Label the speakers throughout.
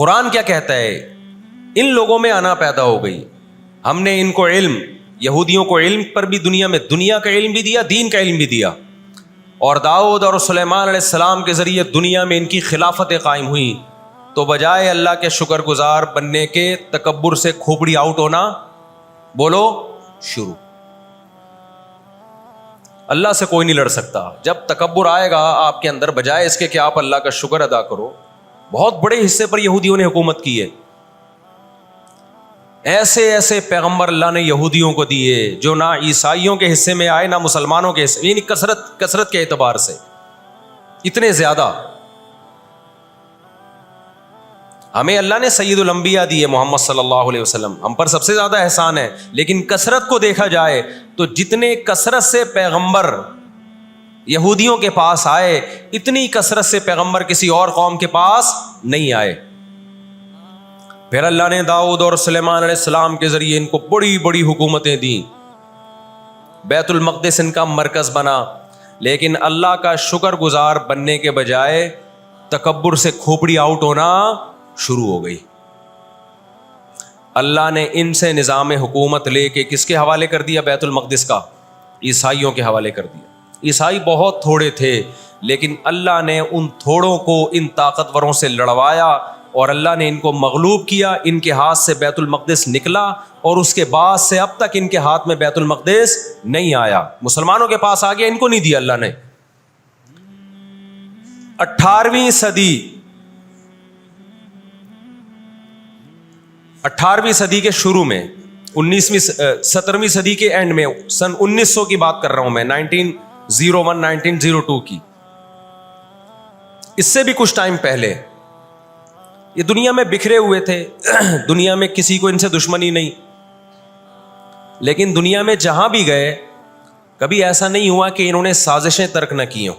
Speaker 1: قرآن کیا کہتا ہے؟ ان لوگوں میں انا پیدا ہو گئی، ہم نے ان کو علم، یہودیوں کو علم پر بھی دنیا میں دنیا کا علم بھی دیا، دین کا علم بھی دیا، اور داؤد اور سلیمان علیہ السلام کے ذریعے دنیا میں ان کی خلافتیں قائم ہوئیں، تو بجائے اللہ کے شکر گزار بننے کے تکبر سے کھوپڑی آؤٹ ہونا بولو شروع۔ اللہ سے کوئی نہیں لڑ سکتا۔ جب تکبر آئے گا آپ کے اندر، بجائے اس کے کہ آپ اللہ کا شکر ادا کرو، بہت بڑے حصے پر یہودیوں نے حکومت کی ہے، ایسے ایسے پیغمبر اللہ نے یہودیوں کو دیے جو نہ عیسائیوں کے حصے میں آئے نہ مسلمانوں کے حصے، یعنی کثرت کے اعتبار سے اتنے زیادہ۔ ہمیں اللہ نے سید الانبیاء دیے محمد صلی اللہ علیہ وسلم، ہم پر سب سے زیادہ احسان ہے، لیکن کثرت کو دیکھا جائے تو جتنے کثرت سے پیغمبر یہودیوں کے پاس آئے، اتنی کثرت سے پیغمبر کسی اور قوم کے پاس نہیں آئے۔ پھر اللہ نے داؤد اور سلیمان علیہ السلام کے ذریعے ان کو بڑی بڑی حکومتیں دیں، بیت المقدس ان کا مرکز بنا، لیکن اللہ کا شکر گزار بننے کے بجائے تکبر سے کھوپڑی آؤٹ ہونا شروع ہو گئی۔ اللہ نے ان سے نظام حکومت لے کے کس کے حوالے کر دیا؟ بیت المقدس کا، عیسائیوں کے حوالے کر دیا۔ عیسائی بہت تھوڑے تھے، لیکن اللہ نے ان تھوڑوں کو ان طاقتوروں سے لڑوایا، اور اللہ نے ان کو مغلوب کیا، ان کے ہاتھ سے بیت المقدس نکلا، اور اس کے بعد سے اب تک ان کے ہاتھ میں بیت المقدس نہیں آیا۔ مسلمانوں کے پاس آ گیا، ان کو نہیں دیا اللہ نے۔ 18ویں صدی کے شروع میں، 17ویں صدی کے اینڈ میں، سن 1900 کی بات کر رہا ہوں میں، 1901 1902 کی، اس سے بھی کچھ ٹائم پہلے، یہ دنیا میں بکھرے ہوئے تھے، دنیا میں کسی کو ان سے دشمنی نہیں، لیکن دنیا میں جہاں بھی گئے کبھی ایسا نہیں ہوا کہ انہوں نے سازشیں ترک نہ کی ہوں۔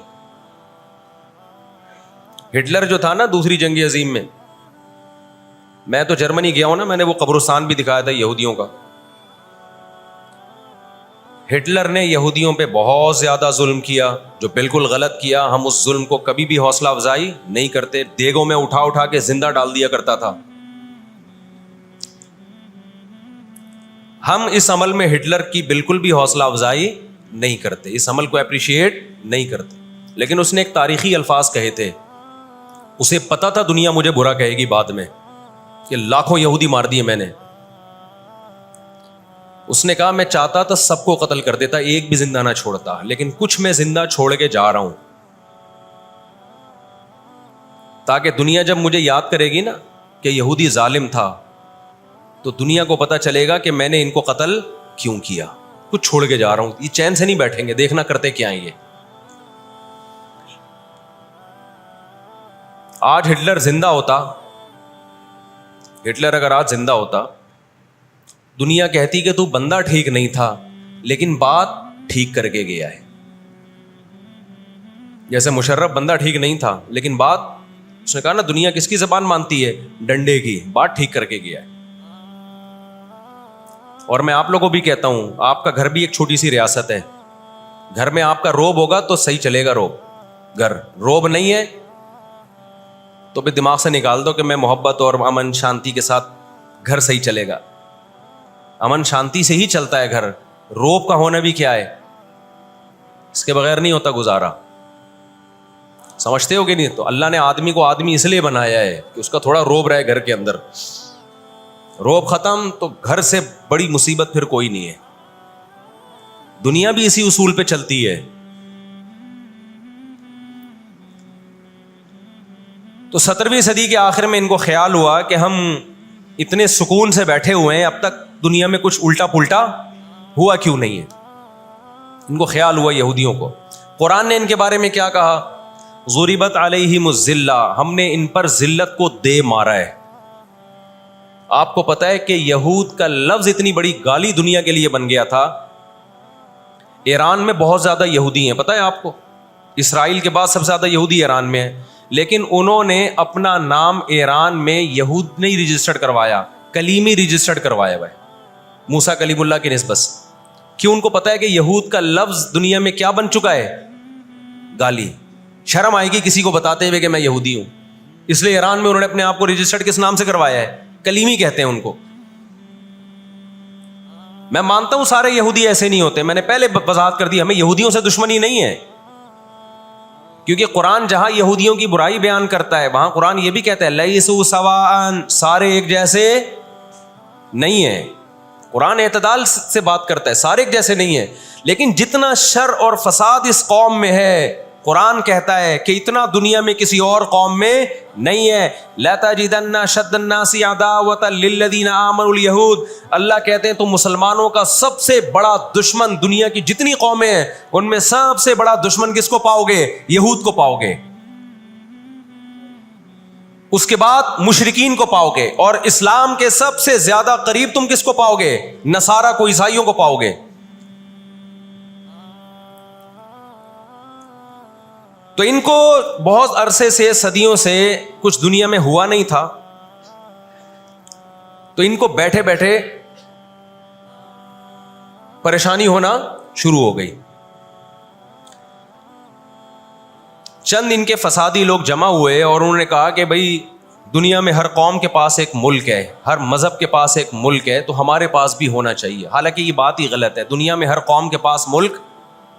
Speaker 1: ہٹلر جو تھا نا دوسری جنگ عظیم میں تو جرمنی گیا ہوں نا، میں نے وہ قبرستان بھی دکھایا تھا یہودیوں کا۔ ہٹلر نے یہودیوں پہ بہت زیادہ ظلم کیا، جو بالکل غلط کیا۔ ہم اس ظلم کو کبھی بھی حوصلہ افزائی نہیں کرتے، دیگوں میں اٹھا اٹھا کے زندہ ڈال دیا کرتا تھا۔ ہم اس عمل میں ہٹلر کی بالکل بھی حوصلہ افزائی نہیں کرتے، اس عمل کو اپریشیٹ نہیں کرتے، لیکن اس نے ایک تاریخی الفاظ کہے تھے، اسے پتا تھا دنیا مجھے برا کہے گی بعد میں، کہ لاکھوں یہودی مار دیے میں نے۔ اس نے کہا میں چاہتا تھا سب کو قتل کر دیتا، ایک بھی زندہ نہ چھوڑتا، لیکن کچھ میں زندہ چھوڑ کے جا رہا ہوں، تاکہ دنیا جب مجھے یاد کرے گی نا کہ یہودی ظالم تھا، تو دنیا کو پتا چلے گا کہ میں نے ان کو قتل کیوں کیا، کچھ چھوڑ کے جا رہا ہوں۔ یہ چین سے نہیں بیٹھیں گے، دیکھنا کرتے کیا ہیں یہ۔ آج ہٹلر زندہ ہوتا، ہٹلر اگر آج زندہ ہوتا، دنیا کہتی کہ تو بندہ ٹھیک نہیں تھا لیکن بات ٹھیک کر کے گیا ہے۔ جیسے مشرف بندہ ٹھیک نہیں تھا لیکن بات، اس نے کہا نا دنیا کس کی زبان مانتی ہے؟ ڈنڈے کی، بات ٹھیک کر کے گیا ہے۔ اور میں آپ لوگوں کو بھی کہتا ہوں، آپ کا گھر بھی ایک چھوٹی سی ریاست ہے، گھر میں آپ کا روب ہوگا تو صحیح چلے گا گھر، روب نہیں ہے تو بھی دماغ سے نکال دو کہ میں محبت اور امن شانتی کے ساتھ گھر صحیح چلے گا۔ امن شانتی سے ہی چلتا ہے گھر، روب کا ہونا بھی کیا ہے، اس کے بغیر نہیں ہوتا گزارا۔ سمجھتے ہو کہ نہیں؟ تو اللہ نے آدمی کو آدمی اس لیے بنایا ہے کہ اس کا تھوڑا روب رہے گھر کے اندر، روب ختم تو گھر سے بڑی مصیبت پھر کوئی نہیں ہے۔ دنیا بھی اسی اصول پہ چلتی ہے۔ تو 17ویں صدی کے آخر میں ان کو خیال ہوا کہ ہم اتنے سکون سے بیٹھے ہوئے ہیں، اب تک دنیا میں کچھ الٹا پلٹا ہوا کیوں نہیں ہے؟ ان کو خیال ہوا یہودیوں کو۔ قرآن نے ان کے بارے میں کیا کہا؟ ضربت علیہم الذلہ، ہم نے ان پر ذلت کو دے مارا ہے۔ آپ کو پتا ہے کہ یہود کا لفظ اتنی بڑی گالی دنیا کے لیے بن گیا تھا۔ ایران میں بہت زیادہ یہودی ہیں، پتا ہے آپ کو؟ اسرائیل کے بعد سب سے زیادہ یہودی ایران میں ہیں، لیکن انہوں نے اپنا نام ایران میں یہود نہیں رجسٹرڈ کروایا، کلیمی رجسٹرڈ کروایا ہوا ہے موسیٰ کلیم اللہ کی نسبت سے۔ کیوں؟ ان کو پتا ہے کہ یہود کا لفظ دنیا میں کیا بن چکا ہے؟ گالی۔ شرم آئے گی کسی کو بتاتے ہوئے کہ میں یہودی ہوں۔ اس لیے ایران میں انہوں نے اپنے آپ کو رجسٹرڈ کس نام سے کروایا ہے؟ کلیمی کہتے ہیں ان کو. میں مانتا ہوں سارے یہودی ایسے نہیں ہوتے, میں نے پہلے وضاحت کر دی, ہمیں یہودیوں سے دشمنی نہیں ہے, کیونکہ قرآن جہاں یہودیوں کی برائی بیان کرتا ہے وہاں قرآن یہ بھی کہتا ہے لیسوا سواء, سارے ایک جیسے نہیں ہیں. قرآن اعتدال سے بات کرتا ہے, سارے ایک جیسے نہیں ہیں, لیکن جتنا شر اور فساد اس قوم میں ہے قرآن کہتا ہے کہ اتنا دنیا میں کسی اور قوم میں نہیں ہے. لَتَجِدَنَّ أَشَدَّ النَّاسِ عَدَاوَةً لِلَّذِينَ آمَنُوا الْيَهُودَ, اللہ کہتے ہیں تم مسلمانوں کا سب سے بڑا دشمن دنیا کی جتنی قومیں ہیں ان میں سب سے بڑا دشمن کس کو پاؤ گے؟ یہود کو پاؤ گے. اس کے بعد مشرکین کو پاؤ گے, اور اسلام کے سب سے زیادہ قریب تم کس کو پاؤ گے؟ نصارہ کو, عیسائیوں کو پاؤ گے. تو ان کو بہت عرصے سے, صدیوں سے کچھ دنیا میں ہوا نہیں تھا, تو ان کو بیٹھے بیٹھے پریشانی ہونا شروع ہو گئی. چند ان کے فسادی لوگ جمع ہوئے اور انہوں نے کہا کہ بھائی دنیا میں ہر قوم کے پاس ایک ملک ہے, ہر مذہب کے پاس ایک ملک ہے, تو ہمارے پاس بھی ہونا چاہیے. حالانکہ یہ بات ہی غلط ہے, دنیا میں ہر قوم کے پاس ملک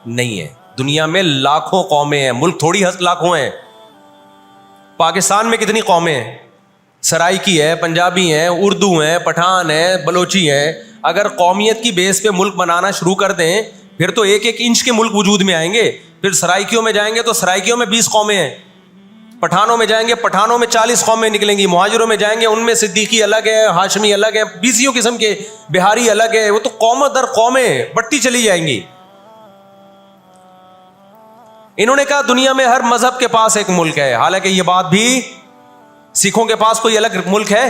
Speaker 1: نہیں ہے. دنیا میں لاکھوں قومیں ہیں, ملک تھوڑی لاکھوں ہیں. پاکستان میں کتنی قومیں ہیں؟ سرائکی ہے, پنجابی ہیں, اردو ہیں, پٹھان ہیں, بلوچی ہیں. اگر قومیت کی بیس پہ ملک بنانا شروع کر دیں پھر تو ایک ایک انچ کے ملک وجود میں آئیں گے. پھر سرائکیوں میں جائیں گے تو سرائکیوں میں 20 قومیں ہیں, پٹھانوں میں جائیں گے پٹھانوں میں 40 قومیں نکلیں گی, مہاجروں میں جائیں گے ان میں صدیقی الگ ہے, ہاشمی الگ ہے, 20 قسم کے, بہاری الگ ہے. وہ تو قوم در قومیں بڑھتی چلی جائیں گی. انہوں نے کہا دنیا میں ہر مذہب کے پاس ایک ملک ہے. حالانکہ یہ بات بھی, سکھوں کے پاس کوئی الگ ملک ہے؟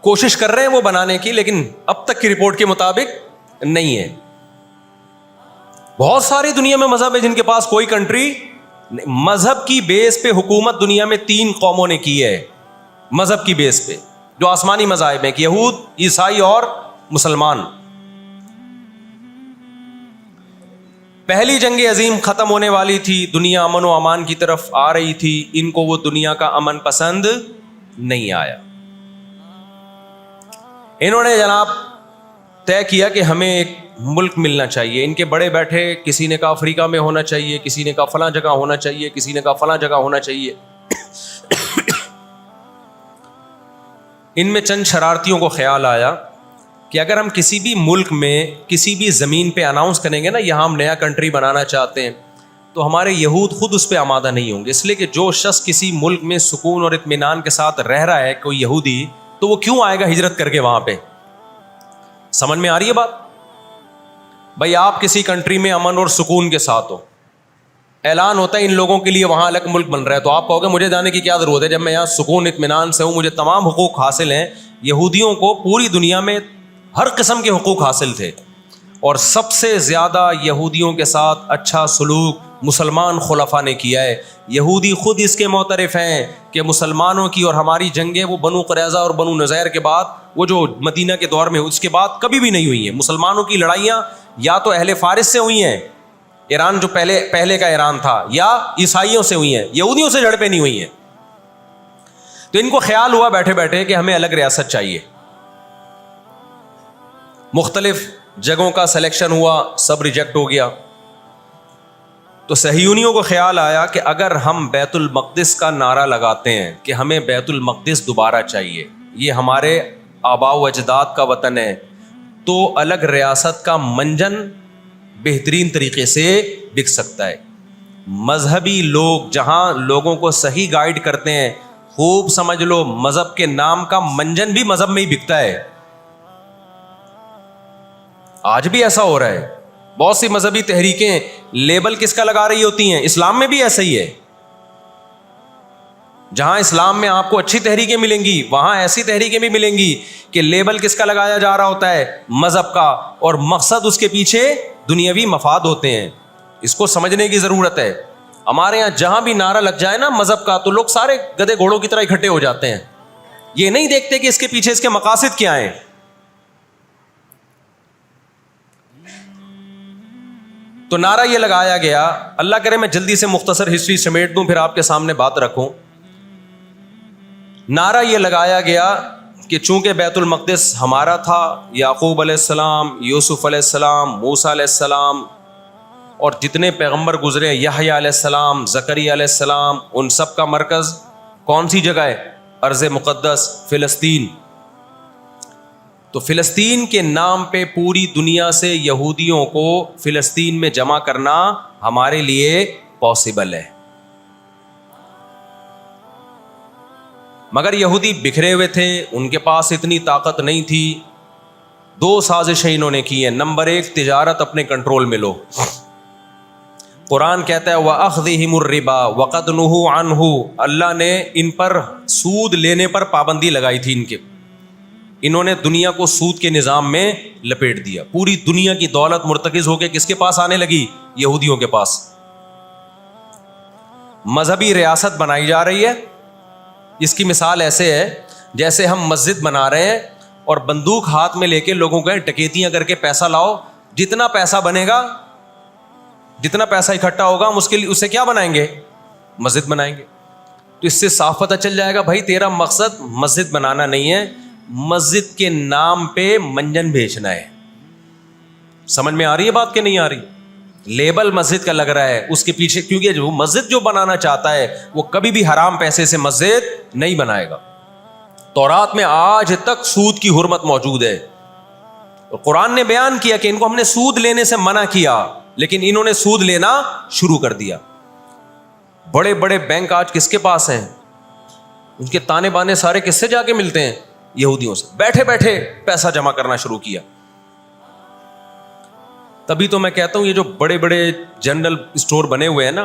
Speaker 1: کوشش کر رہے ہیں وہ بنانے کی, لیکن اب تک کی رپورٹ کے مطابق نہیں ہے. بہت ساری دنیا میں مذہب ہے جن کے پاس کوئی کنٹری. مذہب کی بیس پہ حکومت دنیا میں 3 قوموں نے کی ہے, مذہب کی بیس پہ, جو آسمانی مذاہب ہیں, یہود, عیسائی اور مسلمان. پہلی جنگ عظیم ختم ہونے والی تھی, دنیا امن و امان کی طرف آ رہی تھی, ان کو وہ دنیا کا امن پسند نہیں آیا. انہوں نے جناب طے کیا کہ ہمیں ایک ملک ملنا چاہیے. ان کے بڑے بیٹھے, کسی نے کہا افریقہ میں ہونا چاہیے, کسی نے کہا فلاں جگہ ہونا چاہیے, کسی نے کہا فلاں جگہ ہونا چاہیے. ان میں چند شرارتیوں کو خیال آیا کہ اگر ہم کسی بھی ملک میں کسی بھی زمین پہ اناؤنس کریں گے نا یہاں ہم نیا کنٹری بنانا چاہتے ہیں, تو ہمارے یہود خود اس پہ آمادہ نہیں ہوں گے. اس لیے کہ جو شخص کسی ملک میں سکون اور اطمینان کے ساتھ رہ رہا ہے, کوئی یہودی, تو وہ کیوں آئے گا ہجرت کر کے وہاں پہ؟ سمجھ میں آ رہی ہے بات؟ بھائی آپ کسی کنٹری میں امن اور سکون کے ساتھ ہو, اعلان ہوتا ہے ان لوگوں کے لیے وہاں الگ ملک بن رہا ہے, تو آپ کہو گے مجھے جانے کی کیا ضرورت ہے جب میں یہاں سکون اطمینان سے ہوں, مجھے تمام حقوق حاصل ہیں. یہودیوں کو پوری دنیا میں ہر قسم کے حقوق حاصل تھے, اور سب سے زیادہ یہودیوں کے ساتھ اچھا سلوک مسلمان خلفاء نے کیا ہے. یہودی خود اس کے معترف ہیں کہ مسلمانوں کی اور ہماری جنگیں وہ بنو قریظہ اور بنو نذیر کے بعد, وہ جو مدینہ کے دور میں, اس کے بعد کبھی بھی نہیں ہوئی ہیں. مسلمانوں کی لڑائیاں یا تو اہل فارس سے ہوئی ہیں, ایران جو پہلے کا ایران تھا, یا عیسائیوں سے ہوئی ہیں, یہودیوں سے جھڑپیں نہیں ہوئی ہیں. تو ان کو خیال ہوا بیٹھے بیٹھے کہ ہمیں الگ ریاست چاہیے. مختلف جگہوں کا سلیکشن ہوا, سب ریجیکٹ ہو گیا. تو صہیونیوں کو خیال آیا کہ اگر ہم بیت المقدس کا نعرہ لگاتے ہیں کہ ہمیں بیت المقدس دوبارہ چاہیے, یہ ہمارے آباء و اجداد کا وطن ہے, تو الگ ریاست کا منجن بہترین طریقے سے بک سکتا ہے. مذہبی لوگ جہاں لوگوں کو صحیح گائیڈ کرتے ہیں, خوب سمجھ لو مذہب کے نام کا منجن بھی مذہب میں ہی بکتا ہے. آج بھی ایسا ہو رہا ہے. بہت سی مذہبی تحریکیں لیبل کس کا لگا رہی ہوتی ہیں؟ اسلام میں بھی ایسا ہی ہے. جہاں اسلام میں آپ کو اچھی تحریکیں ملیں گی, وہاں ایسی تحریکیں بھی ملیں گی کہ لیبل کس کا لگایا جا رہا ہوتا ہے؟ مذہب کا, اور مقصد اس کے پیچھے دنیاوی مفاد ہوتے ہیں. اس کو سمجھنے کی ضرورت ہے. ہمارے یہاں جہاں بھی نعرہ لگ جائے نا مذہب کا, تو لوگ سارے گدھے گھوڑوں کی طرح اکٹھے ہو جاتے ہیں. یہ نہیں دیکھتے کہ اس کے پیچھے اس کے مقاصد کیا ہیں. تو تو نعرہ یہ لگایا گیا, اللہ کرے میں جلدی سے مختصر ہسٹری سمیٹ دوں پھر آپ کے سامنے بات رکھوں. نعرہ یہ لگایا گیا کہ چونکہ بیت المقدس ہمارا تھا, یعقوب علیہ السلام, یوسف علیہ السلام, موسیٰ علیہ السلام اور جتنے پیغمبر گزرے, یحییٰ علیہ السلام, زکریا علیہ السلام, ان سب کا مرکز کون سی جگہ ہے؟ ارض مقدس فلسطین. تو فلسطین کے نام پہ پوری دنیا سے یہودیوں کو فلسطین میں جمع کرنا ہمارے لیے پاسبل ہے. مگر یہودی بکھرے ہوئے تھے, ان کے پاس اتنی طاقت نہیں تھی. 2 سازشیں انہوں نے کی ہیں. نمبر 1, تجارت اپنے کنٹرول میں لو. قرآن کہتا ہے وَأَخْذِهِمُ الرِّبَا وَقَدْ نُهُوا عَنْهُ, اللہ نے ان پر سود لینے پر پابندی لگائی تھی. انہوں نے دنیا کو سود کے نظام میں لپیٹ دیا. پوری دنیا کی دولت مرتکز ہو کے کس کے پاس آنے لگی؟ یہودیوں کے پاس. مذہبی ریاست بنائی جا رہی ہے. اس کی مثال ایسے ہے جیسے ہم مسجد بنا رہے ہیں اور بندوق ہاتھ میں لے کے لوگوں کو ڈکیتیاں کر کے پیسہ لاؤ, جتنا پیسہ بنے گا, جتنا پیسہ اکٹھا ہوگا ہم اس سے کیا بنائیں گے؟ مسجد بنائیں گے. تو اس سے صاف پتہ چل جائے گا بھائی تیرا مقصد مسجد بنانا نہیں ہے, مسجد کے نام پہ منجن بیچنا ہے. سمجھ میں آ رہی ہے بات کہ نہیں آ رہی؟ لیبل مسجد کا لگ رہا ہے اس کے پیچھے, کیونکہ جو مسجد جو بنانا چاہتا ہے وہ کبھی بھی حرام پیسے سے مسجد نہیں بنائے گا. تورات میں آج تک سود کی حرمت موجود ہے. قرآن نے بیان کیا کہ ان کو ہم نے سود لینے سے منع کیا, لیکن انہوں نے سود لینا شروع کر دیا. بڑے بڑے بینک آج کس کے پاس ہیں؟ ان کے تانے بانے سارے کس سے جا کے ملتے ہیں؟ یہودیوں سے. بیٹھے بیٹھے پیسہ جمع کرنا شروع کیا. تبھی تو میں کہتا ہوں یہ جو بڑے بڑے جنرل اسٹور بنے ہوئے ہیں نا,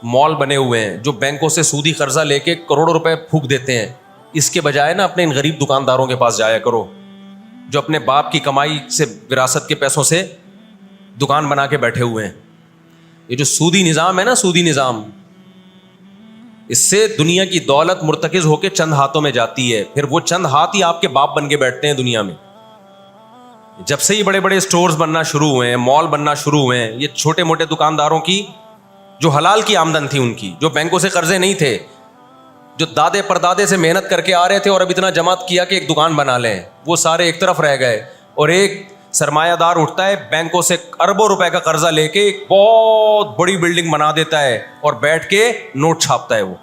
Speaker 1: مال بنے ہوئے ہیں, جو بینکوں سے سودی قرضہ لے کے کروڑوں روپے پھونک دیتے ہیں, اس کے بجائے نا اپنے ان غریب دکانداروں کے پاس جایا کرو جو اپنے باپ کی کمائی سے, وراثت کے پیسوں سے دکان بنا کے بیٹھے ہوئے ہیں. یہ جو سودی نظام ہے نا, سودی نظام, اس سے دنیا کی دولت مرتکز ہو کے چند ہاتھوں میں جاتی ہے. پھر وہ چند ہاتھ ہی آپ کے باپ بن کے بیٹھتے ہیں دنیا میں. جب سے ہی بڑے بڑے اسٹورز بننا شروع ہوئے ہیں, مال بننا شروع ہوئے ہیں, یہ چھوٹے موٹے دکانداروں کی جو حلال کی آمدن تھی, ان کی جو بینکوں سے قرضے نہیں تھے, جو دادے پردادے سے محنت کر کے آ رہے تھے اور اب اتنا جمع کیا کہ ایک دکان بنا لیں, وہ سارے ایک طرف رہ گئے. اور ایک سرمایہ دار اٹھتا ہے بینکوں سے اربوں روپے کا قرضہ لے کے ایک بہت بڑی بلڈنگ بنا دیتا ہے اور بیٹھ کے نوٹ چھاپتا ہے. وہ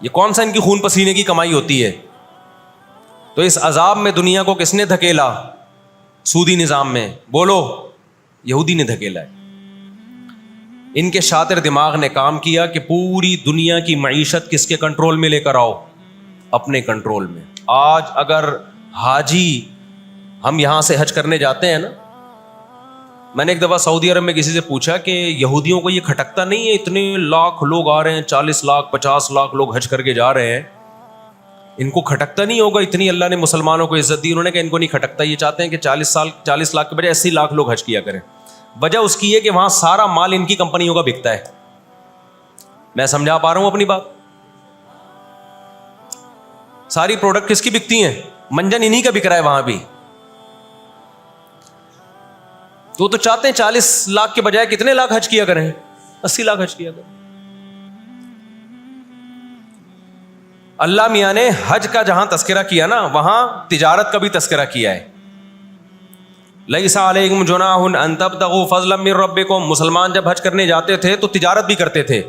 Speaker 1: یہ کون سا ان کی خون پسینے کی کمائی ہوتی ہے؟ تو اس عذاب میں دنیا کو کس نے دھکیلا؟ سودی نظام میں. بولو, یہودی نے دھکیلا ہے. ان کے شاطر دماغ نے کام کیا کہ پوری دنیا کی معیشت کس کے کنٹرول میں لے کر آؤ؟ اپنے کنٹرول میں. آج اگر حاجی, ہم یہاں سے حج کرنے جاتے ہیں نا, میں نے ایک دفعہ سعودی عرب میں کسی سے پوچھا کہ یہودیوں کو یہ کھٹکتا نہیں ہے, اتنے لاکھ لوگ آ رہے ہیں, 40 لاکھ 50 لاکھ لوگ حج کر کے جا رہے ہیں, ان کو کھٹکتا نہیں ہوگا اتنی اللہ نے مسلمانوں کو عزت دی؟ انہوں نے کہا ان کو نہیں کھٹکتا, یہ چاہتے ہیں کہ 40 لاکھ کے بجائے 80 لاکھ لوگ حج کیا کریں. وجہ اس کی ہے کہ وہاں سارا مال ان کی کمپنیوں کا بکتا ہے. میں سمجھا پا رہا ہوں اپنی بات؟ ساری پروڈکٹ کس کی بکتی ہیں؟ منجن انہی کا بک رہا ہے وہاں بھی. تو چاہتے ہیں 40 لاکھ کے بجائے کتنے لاکھ حج کیا کریں؟ 80 لاکھ حج کیا کریں. اللہ میاں نے حج کا جہاں تذکرہ کیا نا, وہاں تجارت کا بھی تذکرہ کیا ہے. لیس علیکم جناح ان تبتغوا فضلا من ربکم. مسلمان جب حج کرنے جاتے تھے تو تجارت بھی کرتے تھے,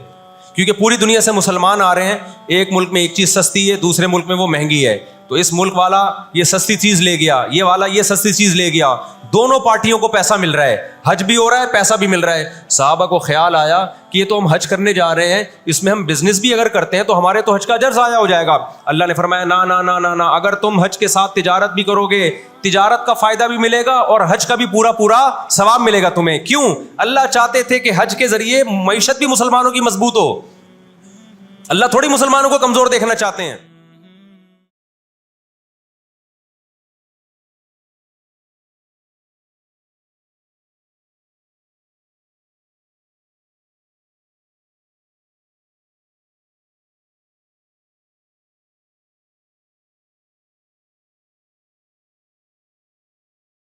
Speaker 1: کیونکہ پوری دنیا سے مسلمان آ رہے ہیں. ایک ملک میں ایک چیز سستی ہے, دوسرے ملک میں وہ مہنگی ہے, تو اس ملک والا یہ سستی چیز لے گیا, یہ والا یہ سستی چیز لے گیا, دونوں پارٹیوں کو پیسہ مل رہا ہے, حج بھی ہو رہا ہے, پیسہ بھی مل رہا ہے. صحابہ کو خیال آیا کہ یہ تو ہم حج کرنے جا رہے ہیں, اس میں ہم بزنس بھی اگر کرتے ہیں تو ہمارے تو حج کا اجر ضائع ہو جائے گا. اللہ نے فرمایا نا نا نا نا نا, اگر تم حج کے ساتھ تجارت بھی کرو گے, تجارت کا فائدہ بھی ملے گا اور حج کا بھی پورا ثواب ملے گا تمہیں. کیوں؟ اللہ چاہتے تھے کہ حج کے ذریعے معیشت بھی مسلمانوں کی مضبوط ہو. اللہ تھوڑی مسلمانوں کو کمزور دیکھنا چاہتے ہیں.